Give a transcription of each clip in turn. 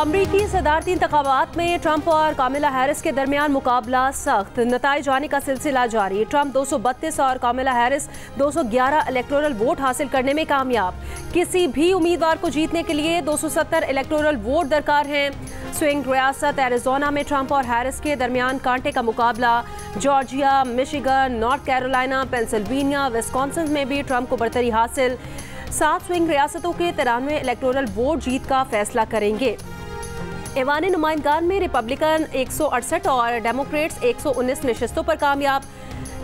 अमरीकी सदारती इंतखाबात में ट्रंप और कामिला हैरिस के दरमियान मुकाबला सख्त, नताइज आने का सिलसिला जारी। ट्रंप 232 और कामिला हैरिस 211 इलेक्टोरल वोट हासिल करने में कामयाब। किसी भी उम्मीदवार को जीतने के लिए 270 इलेक्टोरल वोट दरकार हैं। स्विंग रियासत एरिजोना में ट्रंप और हैरिस के दरमियान कांटे का मुकाबला। Georgia, Michigan, north Carolina, Pennsylvania, Wisconsin में भी ट्रंप को बढ़तरी हासिल। 7 स्विंग रियासतों के 93 इलेक्टोरल वोट जीत का फैसला करेंगे। ऐवान नुमाइंदगान में रिपब्लिकन 168 और डेमोक्रेट्स 119 नशिस्तों पर कामयाब।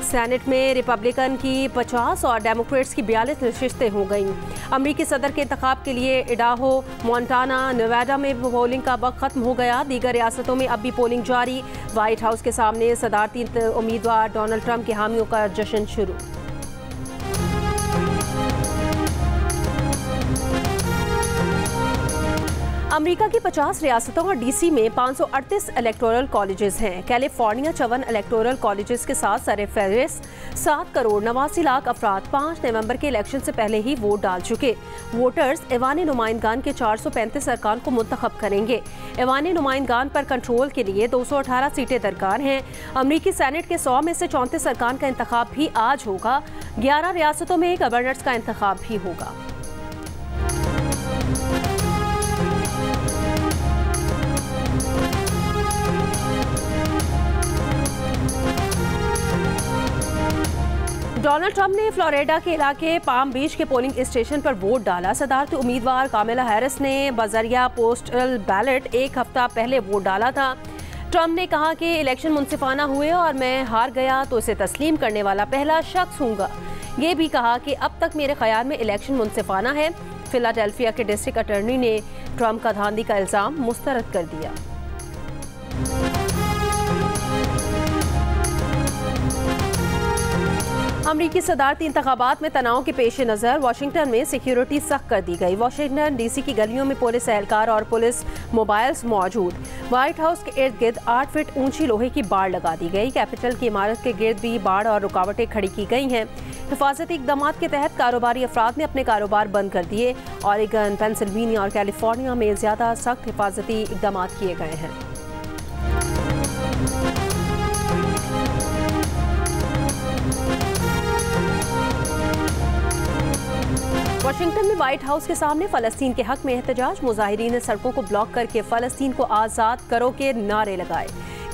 सेनेट में रिपब्लिकन की 50 और डेमोक्रेट्स की 42 नशिस्तें हो गईं। अमरीकी सदर के इंतखाब के लिए इडाहो, मोंटाना, नेवाडा में पोलिंग का वक्त खत्म हो गया। दीगर रियासतों में अब भी पोलिंग जारी। व्हाइट हाउस के सामने सदारती उम्मीदवार डोनाल्ड ट्रंप के हामियों का जश्न शुरू। अमेरिका की 50 रियासतों और डीसी में 538 इलेक्टोरल कॉलेजेस हैं। कैलिफोर्निया 54 इलेक्टोरल कॉलेजेस के साथ सरफहरिस्त 7 करोड़ 89 लाख अफराद 5 नवंबर के इलेक्शन से पहले ही वोट डाल चुके। वोटर्स ऐवान नुमाइंदगान के 435 अरकान को मुंतखब करेंगे। ऐवान नुमाइंदगान पर कंट्रोल के लिए 218 सीटें दरकार हैं। अमरीकी सेनेट के 100 में से 34 अरकान का इंतखाब भी आज होगा। 11 रियासतों में गवर्नर्स का इंतखाब भी होगा। डोनाल्ड ट्रंप ने फ्लोरिडा के इलाके पाम बीच के पोलिंग स्टेशन पर वोट डाला। सदारती उम्मीदवार कामिला हैरिस ने बजरिया पोस्टल बैलेट एक हफ्ता पहले वोट डाला था। ट्रंप ने कहा कि इलेक्शन मुनसिफाना हुए और मैं हार गया तो इसे तस्लीम करने वाला पहला शख्स हूँगा। ये भी कहा कि अब तक मेरे ख्याल में इलेक्शन मुनसिफाना है। फिलाडेल्फिया के डिस्ट्रिक्ट अटॉर्नी ने ट्रंप का धांधली का इल्जाम मुस्तरद कर दिया। अमरीकी सदारती इंतखाबात में तनाव के पेश नज़र वाशिंगटन में सिक्योरिटी सख्त कर दी गई। वाशिंगटन डीसी की गलियों में पुलिस एहलकार और पुलिस मोबाइल्स मौजूद। व्हाइट हाउस के इर्द गिर्द 8 फीट ऊंची लोहे की बाड़ लगा दी गई। कैपिटल की इमारत के गिर्द भी बाड़ और रुकावटें खड़ी की गई हैं। हिफाजती इकदाम के तहत कारोबारी अफराद ने अपने कारोबार बंद कर दिए। ऑरेगन, पेंसिल्वेनिया और कैलिफोर्निया में ज़्यादा सख्त हिफाजती इकदाम किए गए हैं। वाशिंगटन में व्हाइट हाउस के सामने फलस्तीन के हक में एहतजाज। मुजाहिरीन ने सड़कों को ब्लॉक करके फलस्तीन को आज़ाद करो के नारे लगाए।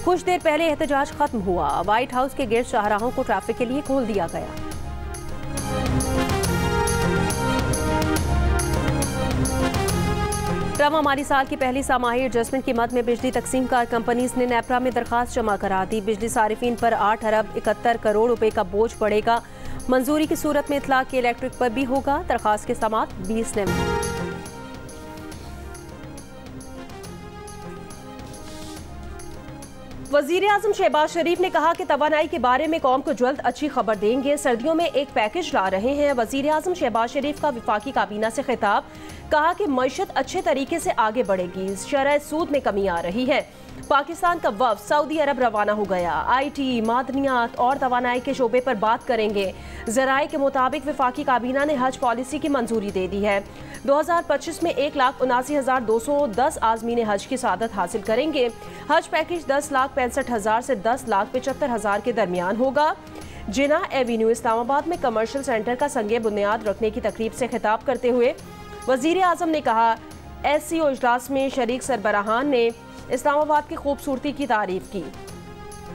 कुछ देर पहले एहतजाज खत्म हुआ। व्हाइट हाउस के गिर्द शाहराहों को ट्रैफिक के लिए खोल दिया गया। रवामाली साल की पहली सामाही एडजस्टमेंट की मद में बिजली तकसीम कार कंपनीज ने नेपरा में दरखास्त जमा करा दी। बिजली सारिफीन पर 8 अरब 71 करोड़ रुपए का बोझ पड़ेगा। मंजूरी की सूरत में इतलाक के इलेक्ट्रिक पर भी होगा। दरखास्त के समात 20 नवंबर। वजीर आजम शहबाज शरीफ ने कहा कि तवानाई के बारे में कौम को जल्द अच्छी खबर देंगे। सर्दियों में एक पैकेज ला रहे हैं। वजीर आजम शहबाज शरीफ का विफाकी काबीना से खिताब। कहा कि मईशत अच्छे तरीके से आगे बढ़ेगी। शरह सूद में कमी आ रही है। पाकिस्तान का वफ़द सऊदी अरब रवाना हो गया। IT, मादनियात और तवानाई के शोबे पर बात करेंगे। ज़राए के मुताबिक विफाकी काबीना ने हज पॉलिसी की मंजूरी दे दी है। 2025 में 1,79,210 आज़मीन हज की सआदत हासिल करेंगे। हज पैकेज 10,65,000 से 10,75,000 के दरमियान होगा। जिना एवेन्यू इस्लामाबाद में कमर्शियल सेंटर का संगे बुनियाद रखने की तकरीब से खिताब करते हुए वजीर आजम ने कहा, SCO इजलास में शरीक सरबराहान ने इस्लामाबाद की खूबसूरती की तारीफ की।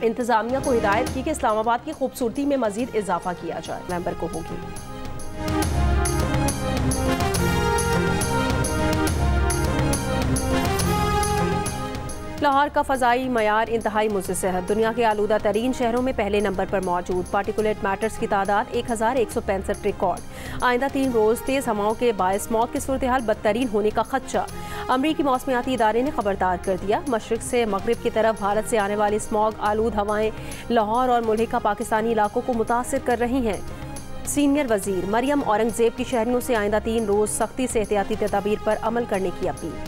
इंतजामिया को हिदायत की कि इस्लामाबाद की खूबसूरती में मजीद इजाफा किया जाए। नवंबर को होगी। लाहौर का फ़ज़ाई मयार इंतहाई मुज़्ज़िज़ है। दुनिया के आलूदा तरीन शहरों में पहले नंबर पर मौजूद। पार्टिकुलेट मैटर्स की तादाद 1165 रिकॉर्ड। आइंदा 3 रोज़ तेज़ हवाओं के बायस मौत की सूरत हाल बदतरीन होने का खदशा। अमरीकी मौसमियाती इदारे ने खबरदार कर दिया। मशरिक से मगरिब की तरफ भारत से आने वाली स्मॉग आलूद हवाएं लाहौर और मुल्हिका पाकिस्तानी इलाकों को मुतासिर कर रही हैं। सीनियर वजीर मरियम औरंगजेब की शहरियों से आइंदा 3 रोज़ सख्ती से एहतियाती तदाबीर पर अमल करने की अपील।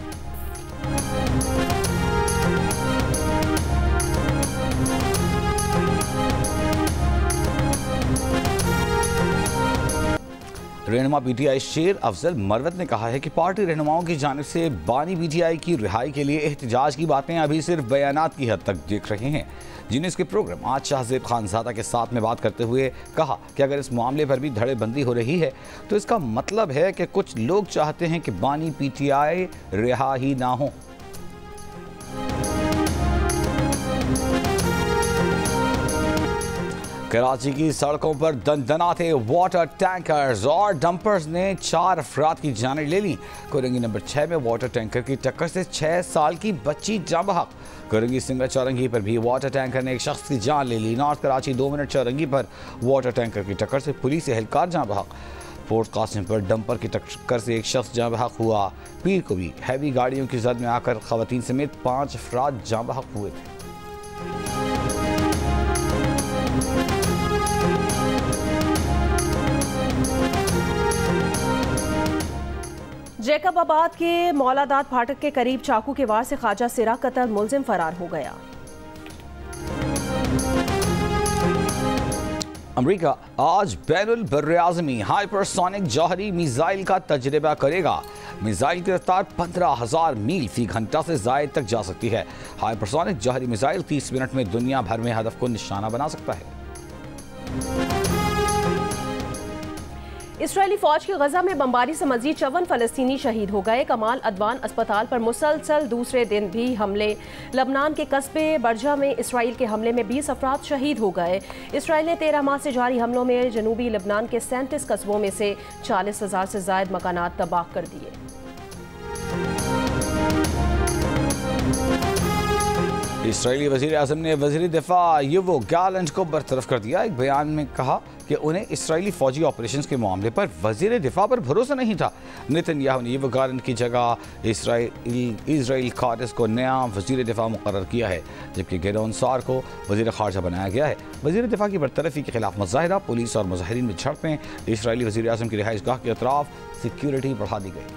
रहनुमा पीटीआई शेर अफजल मरवत ने कहा है कि पार्टी रहनुमाओं की जानिब से बानी पीटीआई की रिहाई के लिए एहतजाज की बातें अभी सिर्फ बयानात की हद तक देख रहे हैं। यूनिस के प्रोग्राम आज शाहजेब खानजादा के साथ में बात करते हुए कहा कि अगर इस मामले पर भी धड़ेबंदी हो रही है तो इसका मतलब है कि कुछ लोग चाहते हैं कि बानी पीटीआई रिहा ही ना हो। कराची की सड़कों पर दनदनाते वाटर टैंकर्स और डंपर्स ने 4 अफराद की जानें ले ली। कोरंगी नंबर 6 में वाटर टैंकर की टक्कर से 6 साल की बच्ची जान बहक। कोरंगी सिंगल चौरंगी पर भी वाटर टैंकर ने एक शख्स की जान ले ली। नॉर्थ कराची 2 मिनट चौरंगी पर वाटर टैंकर की टक्कर से पुलिस एहलकार जान बहक। पोर्ट कासिम पर डंपर की टक्कर से एक शख्स जान बहक हुआ। पीर को भी हैवी गाड़ियों की जद में आकर खवातीन समेत 5 अफराद जान बहक हुए थे। जैकबाबाद के मौलादाद फाटक के करीब चाकू के वार से ख्वाजा सिरा कतल मुलजिम फरार हो गया। अमेरिका आज बैनुल बर्रे-आज़मी हाइपरसोनिक जौहरी मिसाइल का तजर्बा करेगा। मिसाइल की रफ्तार 15,000 मील फी घंटा से ज़ायद तक जा सकती है। हाइपरसोनिक जौहरी मिसाइल 30 मिनट में दुनिया भर में हदफ को निशाना बना सकता है। इसराइली फौज की गजा में बमबारी से मजीद 54 फलस्तीनी शहीद हो गए। कमाल अदवान अस्पताल पर मुसलसल दूसरे दिन भी हमले। लबनान के कस्बे बरजा में इसराइल के हमले में 20 अफराद शहीद हो गए। इसराइल ने 13 माह से जारी हमलों में जनूबी लबनान के 37 कस्बों में से 40,000 से ज़ायद मकानात तबाह कर दिए। इसराइली वज़ीर आज़म ने वज़ीर दिफा युवो गैलेंट को बरतरफ कर दिया। एक बयान में कहा कि उन्हें इसराइली फौजी ऑपरेशंस के मामले पर वज़ीर दिफा पर भरोसा नहीं था। नेतन्याहू ने युवो गैलेंट की जगह इजराइल कादिस को नया वज़ीर दिफा मुकर्रर किया है, जबकि गिदोन सार को वज़ीर ख़ारजा बनाया गया है। वज़ीर दिफा की बरतरफी के खिलाफ मुजाहिरा, पुलिस और मुजाहिरीन में झड़पें। इसराइली वज़ीर आज़म की रिहाइश गाह के अतराफ सिक्योरिटी बढ़ा दी गई।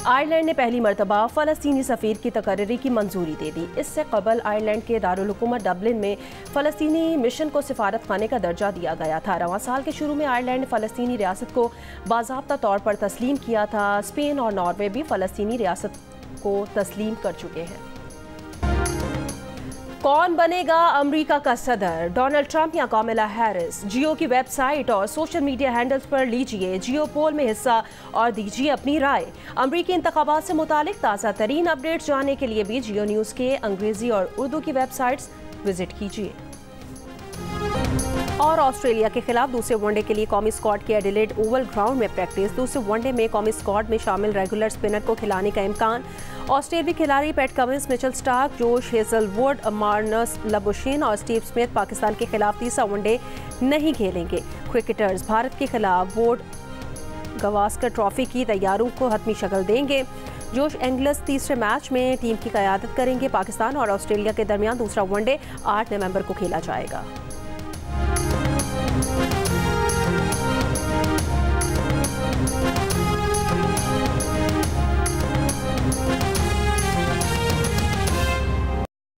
आयरलैंड ने पहली मरतबा फ़लस्तीनी सफ़ीर की तकर्री की मंजूरी दे दी। इससे कबल आयरलैंड के दारुल हुकूमत डबलिन में फ़लस्तीनी मिशन को सिफारत खाने का दर्जा दिया गया था। रवां साल के शुरू में आयरलैंड ने फ़लस्तीनी रियासत को बाज़ाब्ता तौर पर तस्लीम किया था। स्पेन और नॉर्वे भी फ़लस्तीनी रियासत को तस्लीम कर चुके हैं। कौन बनेगा अमेरिका का सदर, डोनाल्ड ट्रंप या कामिला हैरिस? जियो की वेबसाइट और सोशल मीडिया हैंडल्स पर लीजिए जियो पोल में हिस्सा और दीजिए अपनी राय। अमेरिकी इंतखाबात से मुतालिक ताज़ा तरीन अपडेट्स जानने के लिए भी जियो न्यूज़ के अंग्रेजी और उर्दू की वेबसाइट्स विजिट कीजिए। और ऑस्ट्रेलिया के खिलाफ दूसरे वनडे के लिए कौमी स्क्वाड की एडिलेड ओवल ग्राउंड में प्रैक्टिस। दूसरे वनडे में कौमी स्क्वाड में शामिल रेगुलर स्पिनर को खिलाने का इम्कान। ऑस्ट्रेलियावी खिलाड़ी PAT Cummins, Mitchell Starc, Josh Hazlewood, Marnus Labuschagne और स्टीव स्मिथ पाकिस्तान के खिलाफ तीसरा वनडे नहीं खेलेंगे। क्रिकेटर्स भारत के खिलाफ वोड गवास्कर ट्रॉफी की तैयारियों को हतमी शक्ल देंगे। जोश एंगलस तीसरे मैच में टीम की क़यादत करेंगे। पाकिस्तान और ऑस्ट्रेलिया के दरमियान दूसरा वनडे 8 नवंबर को खेला जाएगा।